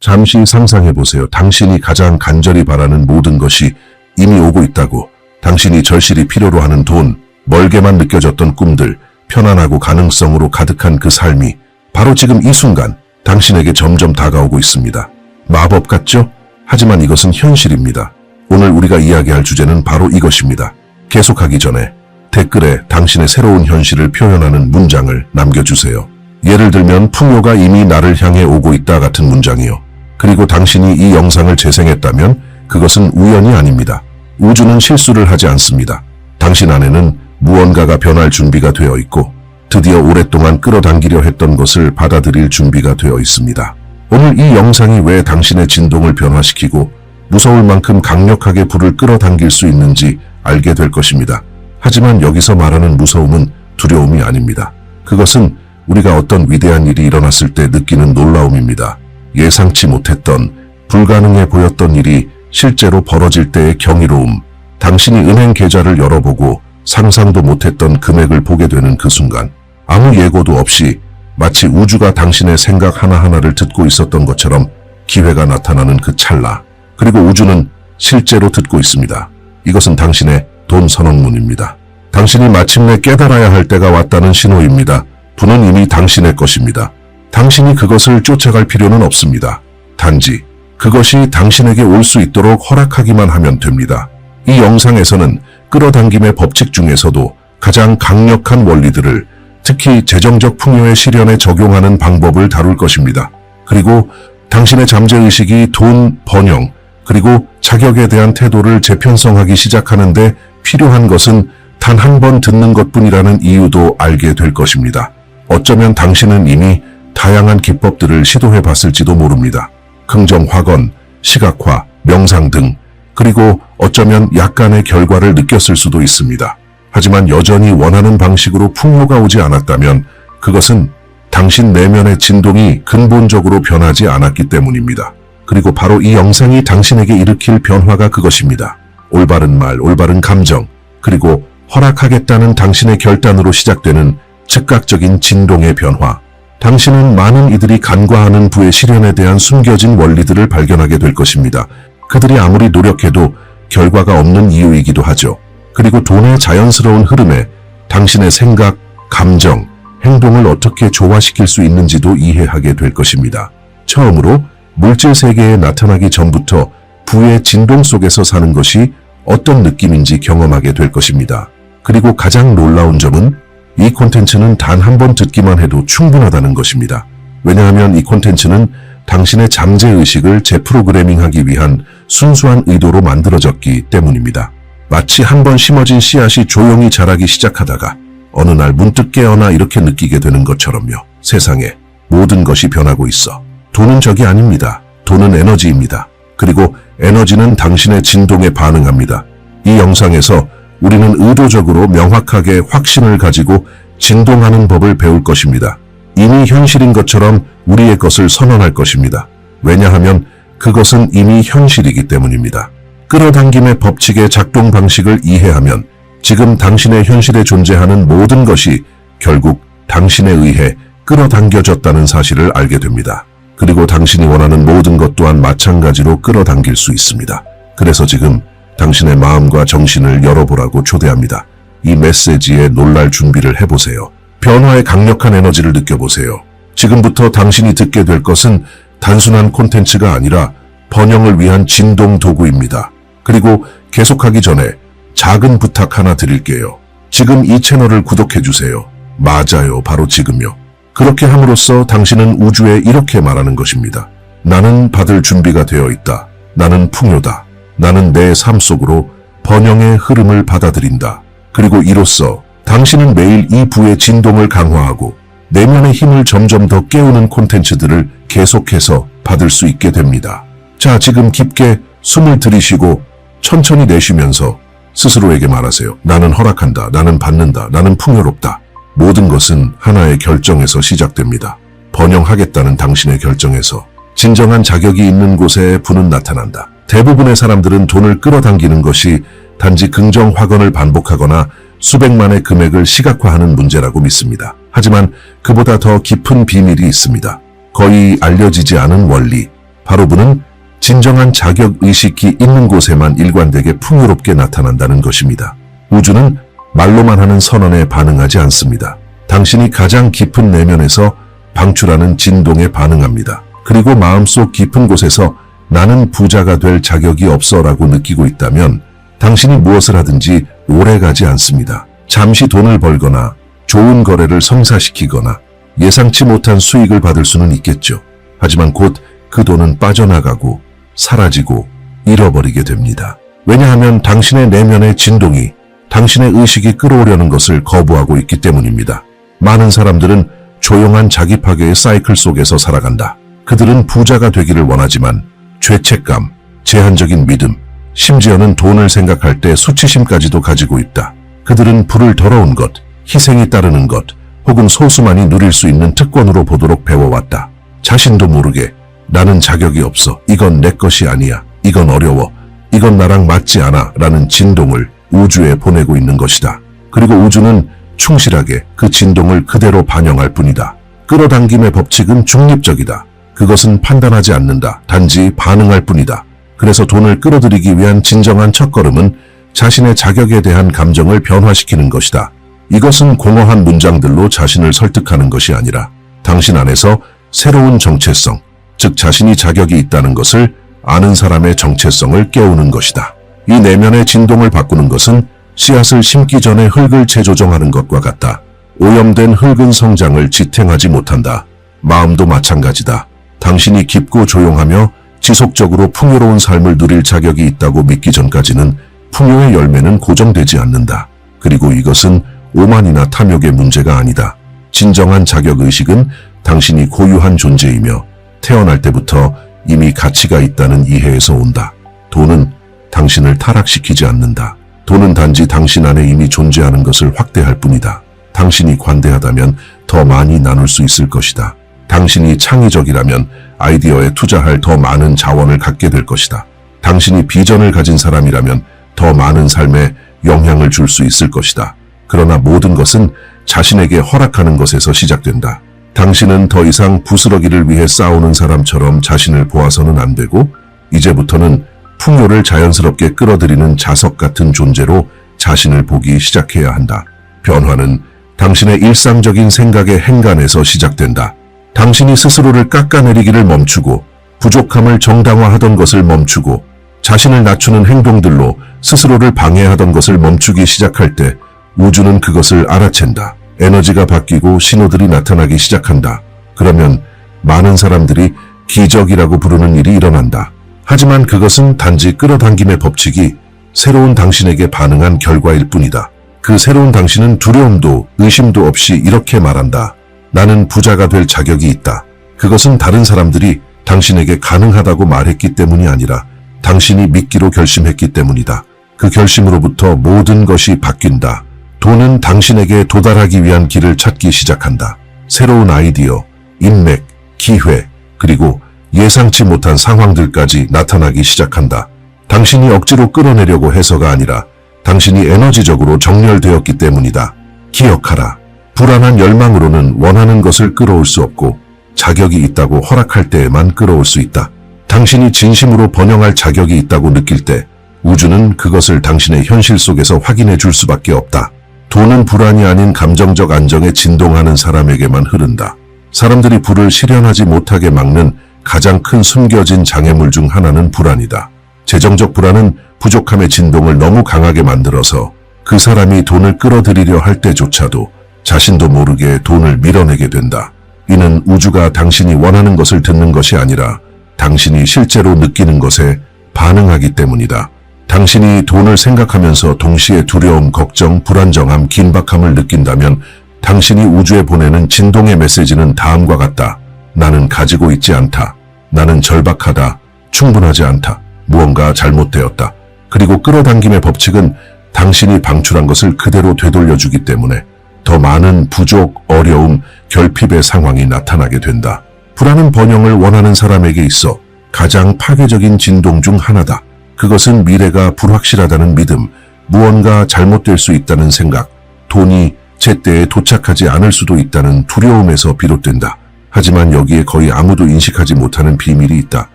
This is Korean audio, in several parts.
잠시 상상해보세요. 당신이 가장 간절히 바라는 모든 것이 이미 오고 있다고. 당신이 절실히 필요로 하는 돈, 멀게만 느껴졌던 꿈들, 편안하고 가능성으로 가득한 그 삶이 바로 지금 이 순간 당신에게 점점 다가오고 있습니다. 마법 같죠? 하지만 이것은 현실입니다. 오늘 우리가 이야기할 주제는 바로 이것입니다. 계속하기 전에 댓글에 당신의 새로운 현실을 표현하는 문장을 남겨주세요. 예를 들면 풍요가 이미 나를 향해 오고 있다 같은 문장이요. 그리고 당신이 이 영상을 재생했다면 그것은 우연이 아닙니다. 우주는 실수를 하지 않습니다. 당신 안에는 무언가가 변할 준비가 되어 있고 드디어 오랫동안 끌어당기려 했던 것을 받아들일 준비가 되어 있습니다. 오늘 이 영상이 왜 당신의 진동을 변화시키고 무서울 만큼 강력하게 불을 끌어당길 수 있는지 알게 될 것입니다. 하지만 여기서 말하는 무서움은 두려움이 아닙니다. 그것은 우리가 어떤 위대한 일이 일어났을 때 느끼는 놀라움입니다. 예상치 못했던, 불가능해 보였던 일이 실제로 벌어질 때의 경이로움, 당신이 은행 계좌를 열어보고 상상도 못했던 금액을 보게 되는 그 순간, 아무 예고도 없이 마치 우주가 당신의 생각 하나하나를 듣고 있었던 것처럼 기회가 나타나는 그 찰나. 그리고 우주는 실제로 듣고 있습니다. 이것은 당신의 돈 선언문입니다. 당신이 마침내 깨달아야 할 때가 왔다는 신호입니다. 부는 이미 당신의 것입니다. 당신이 그것을 쫓아갈 필요는 없습니다. 단지 그것이 당신에게 올 수 있도록 허락하기만 하면 됩니다. 이 영상에서는 끌어당김의 법칙 중에서도 가장 강력한 원리들을, 특히 재정적 풍요의 실현에 적용하는 방법을 다룰 것입니다. 그리고 당신의 잠재의식이 돈, 번영, 그리고 자격에 대한 태도를 재편성하기 시작하는데 필요한 것은 단 한 번 듣는 것뿐이라는 이유도 알게 될 것입니다. 어쩌면 당신은 이미 다양한 기법들을 시도해 봤을지도 모릅니다. 긍정 확언, 시각화, 명상 등, 그리고 어쩌면 약간의 결과를 느꼈을 수도 있습니다. 하지만 여전히 원하는 방식으로 풍요가 오지 않았다면 그것은 당신 내면의 진동이 근본적으로 변하지 않았기 때문입니다. 그리고 바로 이 영상이 당신에게 일으킬 변화가 그것입니다. 올바른 말, 올바른 감정, 그리고 허락하겠다는 당신의 결단으로 시작되는 즉각적인 진동의 변화. 당신은 많은 이들이 간과하는 부의 실현에 대한 숨겨진 원리들을 발견하게 될 것입니다. 그들이 아무리 노력해도 결과가 없는 이유이기도 하죠. 그리고 돈의 자연스러운 흐름에 당신의 생각, 감정, 행동을 어떻게 조화시킬 수 있는지도 이해하게 될 것입니다. 처음으로 물질 세계에 나타나기 전부터 부의 진동 속에서 사는 것이 어떤 느낌인지 경험하게 될 것입니다. 그리고 가장 놀라운 점은 이 콘텐츠는 단 한 번 듣기만 해도 충분하다는 것입니다. 왜냐하면 이 콘텐츠는 당신의 잠재의식을 재프로그래밍하기 위한 순수한 의도로 만들어졌기 때문입니다. 마치 한 번 심어진 씨앗이 조용히 자라기 시작하다가 어느 날 문득 깨어나 이렇게 느끼게 되는 것처럼요. 세상에 모든 것이 변하고 있어. 돈은 적이 아닙니다. 돈은 에너지입니다. 그리고 에너지는 당신의 진동에 반응합니다. 이 영상에서 우리는 의도적으로 명확하게 확신을 가지고 진동하는 법을 배울 것입니다. 이미 현실인 것처럼 우리의 것을 선언할 것입니다. 왜냐하면 그것은 이미 현실이기 때문입니다. 끌어당김의 법칙의 작동 방식을 이해하면 지금 당신의 현실에 존재하는 모든 것이 결국 당신에 의해 끌어당겨졌다는 사실을 알게 됩니다. 그리고 당신이 원하는 모든 것 또한 마찬가지로 끌어당길 수 있습니다. 그래서 지금 당신의 마음과 정신을 열어보라고 초대합니다. 이 메시지에 놀랄 준비를 해보세요. 변화의 강력한 에너지를 느껴보세요. 지금부터 당신이 듣게 될 것은 단순한 콘텐츠가 아니라 번영을 위한 진동 도구입니다. 그리고 계속하기 전에 작은 부탁 하나 드릴게요. 지금 이 채널을 구독해주세요. 맞아요, 바로 지금요. 그렇게 함으로써 당신은 우주에 이렇게 말하는 것입니다. 나는 받을 준비가 되어 있다. 나는 풍요다. 나는 내 삶 속으로 번영의 흐름을 받아들인다. 그리고 이로써 당신은 매일 이 부의 진동을 강화하고 내면의 힘을 점점 더 깨우는 콘텐츠들을 계속해서 받을 수 있게 됩니다. 자, 지금 깊게 숨을 들이쉬고 천천히 내쉬면서 스스로에게 말하세요. 나는 허락한다. 나는 받는다. 나는 풍요롭다. 모든 것은 하나의 결정에서 시작됩니다. 번영하겠다는 당신의 결정에서 진정한 자격이 있는 곳에 부는 나타난다. 대부분의 사람들은 돈을 끌어당기는 것이 단지 긍정 확언을 반복하거나 수백만의 금액을 시각화하는 문제라고 믿습니다. 하지만 그보다 더 깊은 비밀이 있습니다. 거의 알려지지 않은 원리, 바로브는 진정한 자격의식이 있는 곳에만 일관되게 풍요롭게 나타난다는 것입니다. 우주는 말로만 하는 선언에 반응하지 않습니다. 당신이 가장 깊은 내면에서 방출하는 진동에 반응합니다. 그리고 마음속 깊은 곳에서 나는 부자가 될 자격이 없어라고 느끼고 있다면 당신이 무엇을 하든지 오래가지 않습니다. 잠시 돈을 벌거나 좋은 거래를 성사시키거나 예상치 못한 수익을 받을 수는 있겠죠. 하지만 곧 그 돈은 빠져나가고 사라지고 잃어버리게 됩니다. 왜냐하면 당신의 내면의 진동이 당신의 의식이 끌어오려는 것을 거부하고 있기 때문입니다. 많은 사람들은 조용한 자기 파괴의 사이클 속에서 살아간다. 그들은 부자가 되기를 원하지만 죄책감, 제한적인 믿음, 심지어는 돈을 생각할 때 수치심까지도 가지고 있다. 그들은 불을 더러운 것, 희생이 따르는 것, 혹은 소수만이 누릴 수 있는 특권으로 보도록 배워왔다. 자신도 모르게 나는 자격이 없어, 이건 내 것이 아니야, 이건 어려워, 이건 나랑 맞지 않아 라는 진동을 우주에 보내고 있는 것이다. 그리고 우주는 충실하게 그 진동을 그대로 반영할 뿐이다. 끌어당김의 법칙은 중립적이다. 그것은 판단하지 않는다. 단지 반응할 뿐이다. 그래서 돈을 끌어들이기 위한 진정한 첫걸음은 자신의 자격에 대한 감정을 변화시키는 것이다. 이것은 공허한 문장들로 자신을 설득하는 것이 아니라 당신 안에서 새로운 정체성, 즉 자신이 자격이 있다는 것을 아는 사람의 정체성을 깨우는 것이다. 이 내면의 진동을 바꾸는 것은 씨앗을 심기 전에 흙을 재조정하는 것과 같다. 오염된 흙은 성장을 지탱하지 못한다. 마음도 마찬가지다. 당신이 깊고 조용하며 지속적으로 풍요로운 삶을 누릴 자격이 있다고 믿기 전까지는 풍요의 열매는 고정되지 않는다. 그리고 이것은 오만이나 탐욕의 문제가 아니다. 진정한 자격의식은 당신이 고유한 존재이며 태어날 때부터 이미 가치가 있다는 이해에서 온다. 돈은 당신을 타락시키지 않는다. 돈은 단지 당신 안에 이미 존재하는 것을 확대할 뿐이다. 당신이 관대하다면 더 많이 나눌 수 있을 것이다. 당신이 창의적이라면 아이디어에 투자할 더 많은 자원을 갖게 될 것이다. 당신이 비전을 가진 사람이라면 더 많은 삶에 영향을 줄 수 있을 것이다. 그러나 모든 것은 자신에게 허락하는 것에서 시작된다. 당신은 더 이상 부스러기를 위해 싸우는 사람처럼 자신을 보아서는 안 되고 이제부터는 풍요를 자연스럽게 끌어들이는 자석 같은 존재로 자신을 보기 시작해야 한다. 변화는 당신의 일상적인 생각의 행간에서 시작된다. 당신이 스스로를 깎아내리기를 멈추고 부족함을 정당화하던 것을 멈추고 자신을 낮추는 행동들로 스스로를 방해하던 것을 멈추기 시작할 때 우주는 그것을 알아챈다. 에너지가 바뀌고 신호들이 나타나기 시작한다. 그러면 많은 사람들이 기적이라고 부르는 일이 일어난다. 하지만 그것은 단지 끌어당김의 법칙이 새로운 당신에게 반응한 결과일 뿐이다. 그 새로운 당신은 두려움도 의심도 없이 이렇게 말한다. 나는 부자가 될 자격이 있다. 그것은 다른 사람들이 당신에게 가능하다고 말했기 때문이 아니라 당신이 믿기로 결심했기 때문이다. 그 결심으로부터 모든 것이 바뀐다. 돈은 당신에게 도달하기 위한 길을 찾기 시작한다. 새로운 아이디어, 인맥, 기회, 그리고 예상치 못한 상황들까지 나타나기 시작한다. 당신이 억지로 끌어내려고 해서가 아니라 당신이 에너지적으로 정렬되었기 때문이다. 기억하라. 불안한 열망으로는 원하는 것을 끌어올 수 없고 자격이 있다고 허락할 때에만 끌어올 수 있다. 당신이 진심으로 번영할 자격이 있다고 느낄 때 우주는 그것을 당신의 현실 속에서 확인해 줄 수밖에 없다. 돈은 불안이 아닌 감정적 안정에 진동하는 사람에게만 흐른다. 사람들이 부를 실현하지 못하게 막는 가장 큰 숨겨진 장애물 중 하나는 불안이다. 재정적 불안은 부족함의 진동을 너무 강하게 만들어서 그 사람이 돈을 끌어들이려 할 때조차도 자신도 모르게 돈을 밀어내게 된다. 이는 우주가 당신이 원하는 것을 듣는 것이 아니라 당신이 실제로 느끼는 것에 반응하기 때문이다. 당신이 돈을 생각하면서 동시에 두려움, 걱정, 불안정함, 긴박함을 느낀다면 당신이 우주에 보내는 진동의 메시지는 다음과 같다. 나는 가지고 있지 않다. 나는 절박하다. 충분하지 않다. 무언가 잘못되었다. 그리고 끌어당김의 법칙은 당신이 방출한 것을 그대로 되돌려주기 때문에 더 많은 부족, 어려움, 결핍의 상황이 나타나게 된다. 불안은 번영을 원하는 사람에게 있어 가장 파괴적인 진동 중 하나다. 그것은 미래가 불확실하다는 믿음, 무언가 잘못될 수 있다는 생각, 돈이 제때에 도착하지 않을 수도 있다는 두려움에서 비롯된다. 하지만 여기에 거의 아무도 인식하지 못하는 비밀이 있다.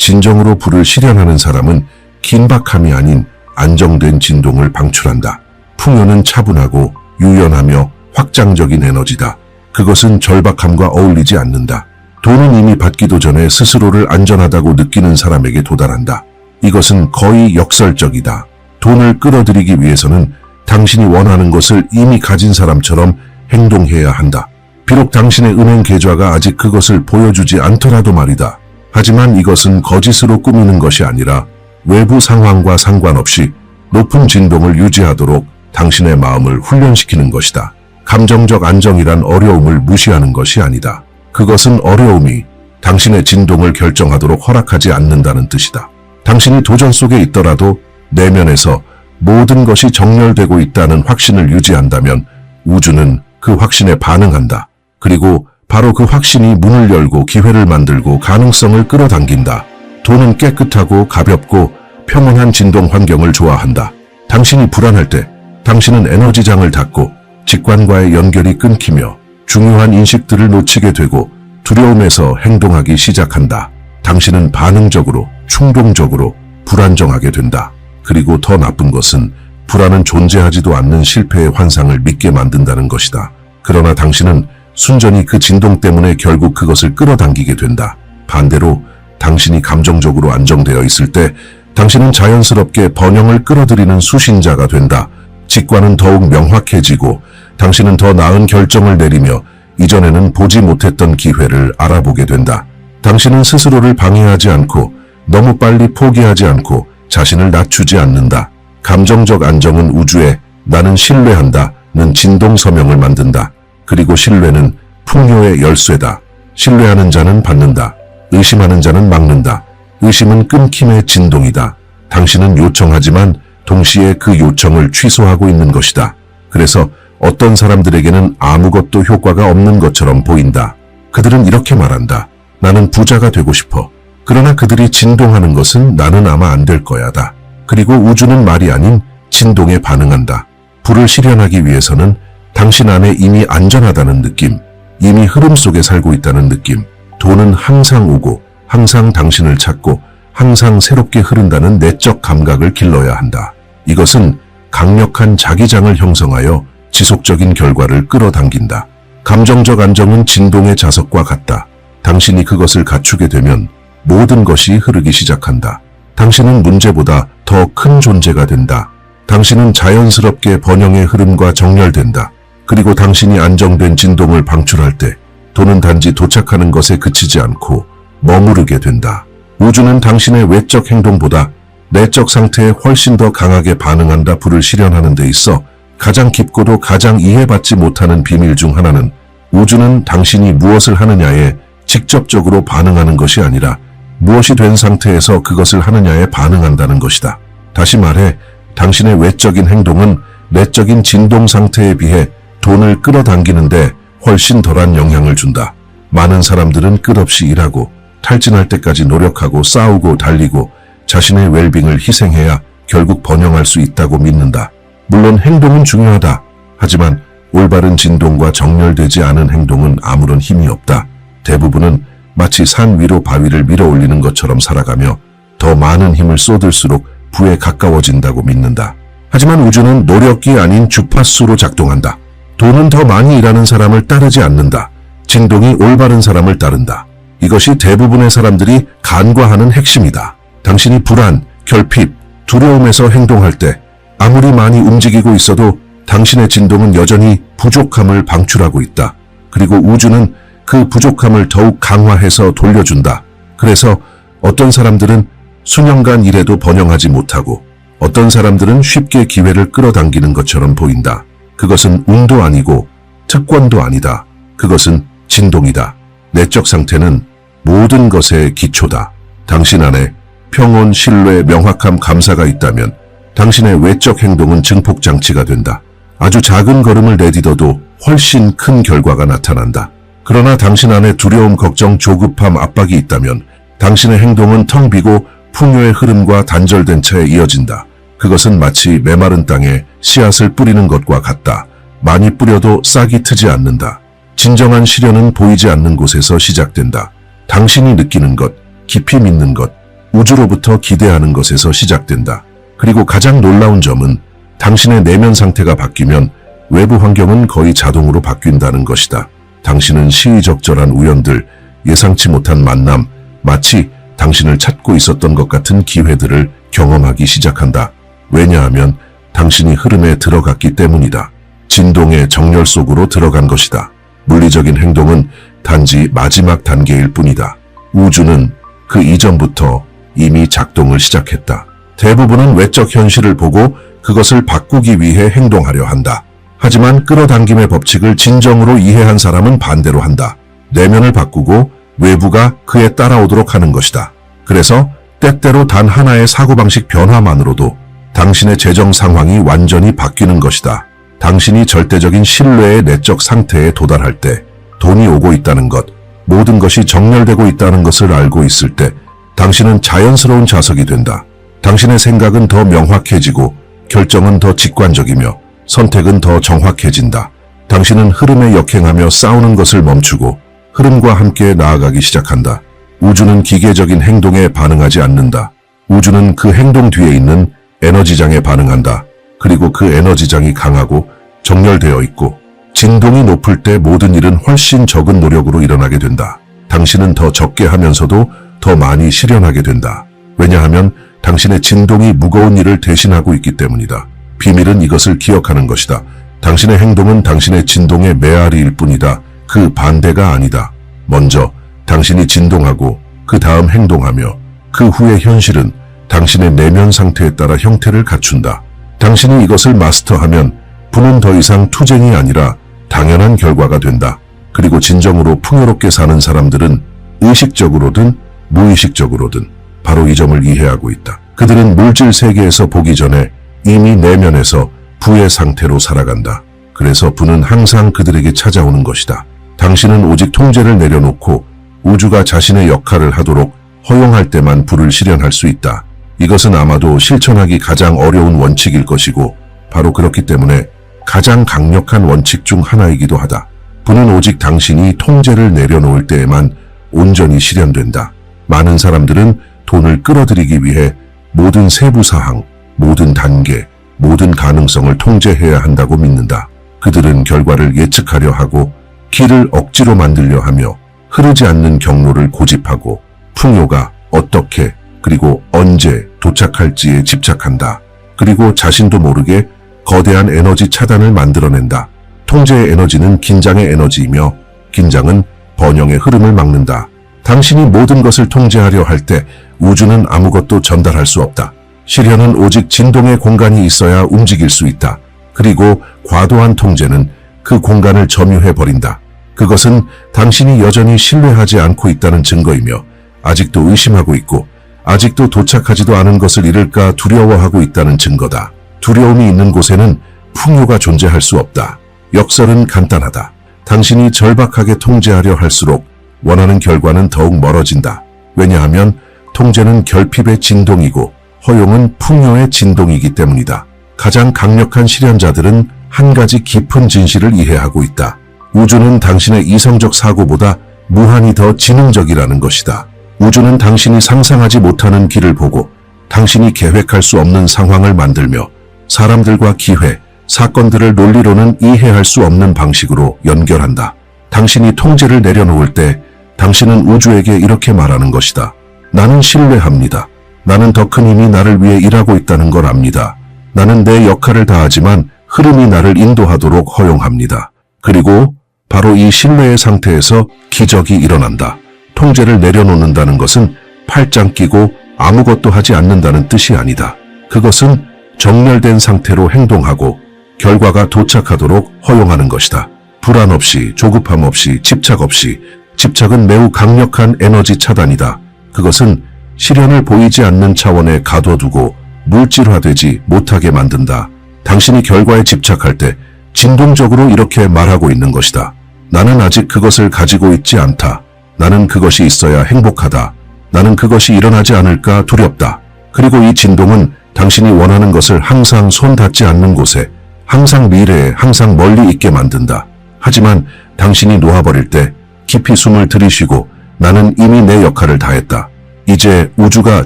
진정으로 불을 실현하는 사람은 긴박함이 아닌 안정된 진동을 방출한다. 풍요는 차분하고 유연하며 확장적인 에너지다. 그것은 절박함과 어울리지 않는다. 돈은 이미 받기도 전에 스스로를 안전하다고 느끼는 사람에게 도달한다. 이것은 거의 역설적이다. 돈을 끌어들이기 위해서는 당신이 원하는 것을 이미 가진 사람처럼 행동해야 한다. 비록 당신의 은행 계좌가 아직 그것을 보여주지 않더라도 말이다. 하지만 이것은 거짓으로 꾸미는 것이 아니라 외부 상황과 상관없이 높은 진동을 유지하도록 당신의 마음을 훈련시키는 것이다. 감정적 안정이란 어려움을 무시하는 것이 아니다. 그것은 어려움이 당신의 진동을 결정하도록 허락하지 않는다는 뜻이다. 당신이 도전 속에 있더라도 내면에서 모든 것이 정렬되고 있다는 확신을 유지한다면 우주는 그 확신에 반응한다. 그리고 바로 그 확신이 문을 열고 기회를 만들고 가능성을 끌어당긴다. 돈은 깨끗하고 가볍고 평온한 진동 환경을 좋아한다. 당신이 불안할 때 당신은 에너지장을 닫고 직관과의 연결이 끊기며 중요한 인식들을 놓치게 되고 두려움에서 행동하기 시작한다. 당신은 반응적으로, 충동적으로 불안정하게 된다. 그리고 더 나쁜 것은 불안은 존재하지도 않는 실패의 환상을 믿게 만든다는 것이다. 그러나 당신은 순전히 그 진동 때문에 결국 그것을 끌어당기게 된다. 반대로 당신이 감정적으로 안정되어 있을 때 당신은 자연스럽게 번영을 끌어들이는 수신자가 된다. 직관은 더욱 명확해지고 당신은 더 나은 결정을 내리며 이전에는 보지 못했던 기회를 알아보게 된다. 당신은 스스로를 방해하지 않고 너무 빨리 포기하지 않고 자신을 낮추지 않는다. 감정적 안정은 우주에 나는 신뢰한다는 진동 서명을 만든다. 그리고 신뢰는 풍요의 열쇠다. 신뢰하는 자는 받는다. 의심하는 자는 막는다. 의심은 끊김의 진동이다. 당신은 요청하지만 동시에 그 요청을 취소하고 있는 것이다. 그래서 어떤 사람들에게는 아무것도 효과가 없는 것처럼 보인다. 그들은 이렇게 말한다. 나는 부자가 되고 싶어. 그러나 그들이 진동하는 것은 나는 아마 안 될 거야다. 그리고 우주는 말이 아닌 진동에 반응한다. 불을 실현하기 위해서는 당신 안에 이미 안전하다는 느낌, 이미 흐름 속에 살고 있다는 느낌, 돈은 항상 오고 항상 당신을 찾고 항상 새롭게 흐른다는 내적 감각을 길러야 한다. 이것은 강력한 자기장을 형성하여 지속적인 결과를 끌어당긴다. 감정적 안정은 진동의 자석과 같다. 당신이 그것을 갖추게 되면 모든 것이 흐르기 시작한다. 당신은 문제보다 더 큰 존재가 된다. 당신은 자연스럽게 번영의 흐름과 정렬된다. 그리고 당신이 안정된 진동을 방출할 때 돈은 단지 도착하는 것에 그치지 않고 머무르게 된다. 우주는 당신의 외적 행동보다 내적 상태에 훨씬 더 강하게 반응한다. 불을 실현하는 데 있어 가장 깊고도 가장 이해받지 못하는 비밀 중 하나는 우주는 당신이 무엇을 하느냐에 직접적으로 반응하는 것이 아니라 무엇이 된 상태에서 그것을 하느냐에 반응한다는 것이다. 다시 말해 당신의 외적인 행동은 내적인 진동 상태에 비해 돈을 끌어당기는데 훨씬 덜한 영향을 준다. 많은 사람들은 끝없이 일하고 탈진할 때까지 노력하고 싸우고 달리고 자신의 웰빙을 희생해야 결국 번영할 수 있다고 믿는다. 물론 행동은 중요하다. 하지만 올바른 진동과 정렬되지 않은 행동은 아무런 힘이 없다. 대부분은 마치 산 위로 바위를 밀어 올리는 것처럼 살아가며 더 많은 힘을 쏟을수록 부에 가까워진다고 믿는다. 하지만 우주는 노력이 아닌 주파수로 작동한다. 돈은 더 많이 일하는 사람을 따르지 않는다. 진동이 올바른 사람을 따른다. 이것이 대부분의 사람들이 간과하는 핵심이다. 당신이 불안, 결핍, 두려움에서 행동할 때 아무리 많이 움직이고 있어도 당신의 진동은 여전히 부족함을 방출하고 있다. 그리고 우주는 그 부족함을 더욱 강화해서 돌려준다. 그래서 어떤 사람들은 수년간 일해도 번영하지 못하고 어떤 사람들은 쉽게 기회를 끌어당기는 것처럼 보인다. 그것은 운도 아니고 특권도 아니다. 그것은 진동이다. 내적 상태는 모든 것의 기초다. 당신 안에 평온, 신뢰, 명확함, 감사가 있다면 당신의 외적 행동은 증폭장치가 된다. 아주 작은 걸음을 내딛어도 훨씬 큰 결과가 나타난다. 그러나 당신 안에 두려움, 걱정, 조급함, 압박이 있다면 당신의 행동은 텅 비고 풍요의 흐름과 단절된 채 이어진다. 그것은 마치 메마른 땅에 씨앗을 뿌리는 것과 같다. 많이 뿌려도 싹이 트지 않는다. 진정한 실현은 보이지 않는 곳에서 시작된다. 당신이 느끼는 것, 깊이 믿는 것, 우주로부터 기대하는 것에서 시작된다. 그리고 가장 놀라운 점은 당신의 내면 상태가 바뀌면 외부 환경은 거의 자동으로 바뀐다는 것이다. 당신은 시의적절한 우연들, 예상치 못한 만남, 마치 당신을 찾고 있었던 것 같은 기회들을 경험하기 시작한다. 왜냐하면 당신이 흐름에 들어갔기 때문이다. 진동의 정렬 속으로 들어간 것이다. 물리적인 행동은 단지 마지막 단계일 뿐이다. 우주는 그 이전부터 이미 작동을 시작했다. 대부분은 외적 현실을 보고 그것을 바꾸기 위해 행동하려 한다. 하지만 끌어당김의 법칙을 진정으로 이해한 사람은 반대로 한다. 내면을 바꾸고 외부가 그에 따라오도록 하는 것이다. 그래서 때때로 단 하나의 사고방식 변화만으로도 당신의 재정 상황이 완전히 바뀌는 것이다. 당신이 절대적인 신뢰의 내적 상태에 도달할 때, 돈이 오고 있다는 것, 모든 것이 정렬되고 있다는 것을 알고 있을 때 당신은 자연스러운 자석이 된다. 당신의 생각은 더 명확해지고 결정은 더 직관적이며 선택은 더 정확해진다. 당신은 흐름에 역행하며 싸우는 것을 멈추고 흐름과 함께 나아가기 시작한다. 우주는 기계적인 행동에 반응하지 않는다. 우주는 그 행동 뒤에 있는 에너지장에 반응한다. 그리고 그 에너지장이 강하고 정렬되어 있고 진동이 높을 때 모든 일은 훨씬 적은 노력으로 일어나게 된다. 당신은 더 적게 하면서도 더 많이 실현하게 된다. 왜냐하면 당신의 진동이 무거운 일을 대신하고 있기 때문이다. 비밀은 이것을 기억하는 것이다. 당신의 행동은 당신의 진동의 메아리일 뿐이다. 그 반대가 아니다. 먼저 당신이 진동하고 그 다음 행동하며 그 후의 현실은 당신의 내면 상태에 따라 형태를 갖춘다. 당신이 이것을 마스터하면 부는 더 이상 투쟁이 아니라 당연한 결과가 된다. 그리고 진정으로 풍요롭게 사는 사람들은 의식적으로든 무의식적으로든 바로 이 점을 이해하고 있다. 그들은 물질 세계에서 보기 전에 이미 내면에서 부의 상태로 살아간다. 그래서 부는 항상 그들에게 찾아오는 것이다. 당신은 오직 통제를 내려놓고 우주가 자신의 역할을 하도록 허용할 때만 부를 실현할 수 있다. 이것은 아마도 실천하기 가장 어려운 원칙일 것이고 바로 그렇기 때문에 가장 강력한 원칙 중 하나이기도 하다. 부는 오직 당신이 통제를 내려놓을 때에만 온전히 실현된다. 많은 사람들은 돈을 끌어들이기 위해 모든 세부 사항, 모든 단계, 모든 가능성을 통제해야 한다고 믿는다. 그들은 결과를 예측하려 하고 길을 억지로 만들려 하며 흐르지 않는 경로를 고집하고 풍요가 어떻게 그리고 언제 도착할지에 집착한다. 그리고 자신도 모르게 거대한 에너지 차단을 만들어낸다. 통제의 에너지는 긴장의 에너지이며 긴장은 번영의 흐름을 막는다. 당신이 모든 것을 통제하려 할 때 우주는 아무것도 전달할 수 없다. 실현은 오직 진동의 공간이 있어야 움직일 수 있다. 그리고 과도한 통제는 그 공간을 점유해버린다. 그것은 당신이 여전히 신뢰하지 않고 있다는 증거이며 아직도 의심하고 있고 아직도 도착하지도 않은 것을 잃을까 두려워하고 있다는 증거다. 두려움이 있는 곳에는 풍요가 존재할 수 없다. 역설은 간단하다. 당신이 절박하게 통제하려 할수록 원하는 결과는 더욱 멀어진다. 왜냐하면 통제는 결핍의 진동이고 허용은 풍요의 진동이기 때문이다. 가장 강력한 실현자들은 한 가지 깊은 진실을 이해하고 있다. 우주는 당신의 이성적 사고보다 무한히 더 지능적이라는 것이다. 우주는 당신이 상상하지 못하는 길을 보고 당신이 계획할 수 없는 상황을 만들며 사람들과 기회, 사건들을 논리로는 이해할 수 없는 방식으로 연결한다. 당신이 통제를 내려놓을 때 당신은 우주에게 이렇게 말하는 것이다. 나는 신뢰합니다. 나는 더 큰 힘이 나를 위해 일하고 있다는 걸 압니다. 나는 내 역할을 다하지만 흐름이 나를 인도하도록 허용합니다. 그리고 바로 이 신뢰의 상태에서 기적이 일어난다. 통제를 내려놓는다는 것은 팔짱 끼고 아무것도 하지 않는다는 뜻이 아니다. 그것은 정렬된 상태로 행동하고 결과가 도착하도록 허용하는 것이다. 불안 없이, 조급함 없이, 집착 없이. 집착은 매우 강력한 에너지 차단이다. 그것은 실현을 보이지 않는 차원에 가둬두고 물질화되지 못하게 만든다. 당신이 결과에 집착할 때 진동적으로 이렇게 말하고 있는 것이다. 나는 아직 그것을 가지고 있지 않다. 나는 그것이 있어야 행복하다. 나는 그것이 일어나지 않을까 두렵다. 그리고 이 진동은 당신이 원하는 것을 항상 손 닿지 않는 곳에, 항상 미래에, 항상 멀리 있게 만든다. 하지만 당신이 놓아버릴 때 깊이 숨을 들이쉬고 나는 이미 내 역할을 다했다. 이제 우주가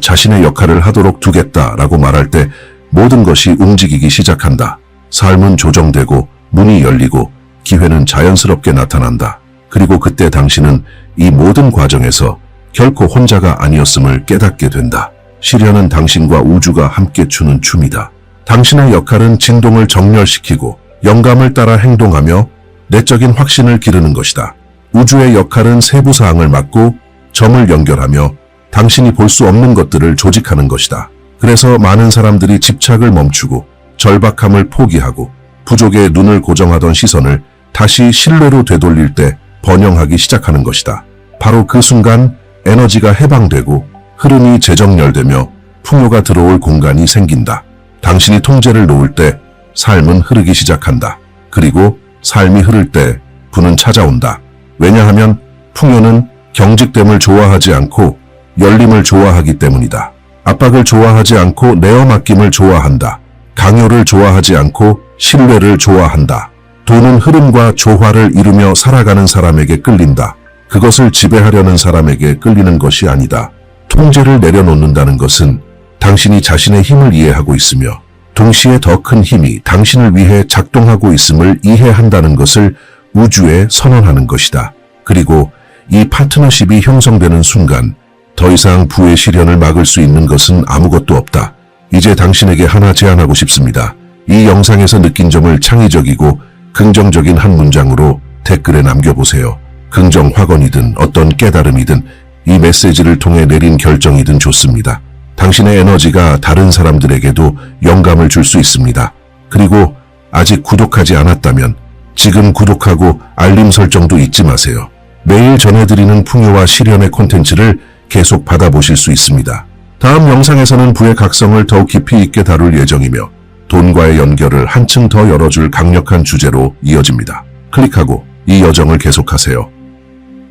자신의 역할을 하도록 두겠다라고 말할 때 모든 것이 움직이기 시작한다. 삶은 조정되고 문이 열리고 기회는 자연스럽게 나타난다. 그리고 그때 당신은 이 모든 과정에서 결코 혼자가 아니었음을 깨닫게 된다. 시련은 당신과 우주가 함께 추는 춤이다. 당신의 역할은 진동을 정렬시키고 영감을 따라 행동하며 내적인 확신을 기르는 것이다. 우주의 역할은 세부사항을 막고 점을 연결하며 당신이 볼 수 없는 것들을 조직하는 것이다. 그래서 많은 사람들이 집착을 멈추고 절박함을 포기하고 부족에 눈을 고정하던 시선을 다시 신뢰로 되돌릴 때 번영하기 시작하는 것이다. 바로 그 순간 에너지가 해방되고 흐름이 재정렬되며 풍요가 들어올 공간이 생긴다. 당신이 통제를 놓을 때 삶은 흐르기 시작한다. 그리고 삶이 흐를 때 부는 찾아온다. 왜냐하면 풍요는 경직됨을 좋아하지 않고 열림을 좋아하기 때문이다. 압박을 좋아하지 않고 내어맡김을 좋아한다. 강요를 좋아하지 않고 신뢰를 좋아한다. 돈은 흐름과 조화를 이루며 살아가는 사람에게 끌린다. 그것을 지배하려는 사람에게 끌리는 것이 아니다. 통제를 내려놓는다는 것은 당신이 자신의 힘을 이해하고 있으며 동시에 더 큰 힘이 당신을 위해 작동하고 있음을 이해한다는 것을 우주에 선언하는 것이다. 그리고 이 파트너십이 형성되는 순간 더 이상 부의 시련을 막을 수 있는 것은 아무것도 없다. 이제 당신에게 하나 제안하고 싶습니다. 이 영상에서 느낀 점을 창의적이고 긍정적인 한 문장으로 댓글에 남겨보세요. 긍정 확언이든 어떤 깨달음이든 이 메시지를 통해 내린 결정이든 좋습니다. 당신의 에너지가 다른 사람들에게도 영감을 줄 수 있습니다. 그리고 아직 구독하지 않았다면 지금 구독하고 알림 설정도 잊지 마세요. 매일 전해드리는 풍요와 실현의 콘텐츠를 계속 받아보실 수 있습니다. 다음 영상에서는 부의 각성을 더욱 깊이 있게 다룰 예정이며 돈과의 연결을 한층 더 열어줄 강력한 주제로 이어집니다. 클릭하고 이 여정을 계속하세요.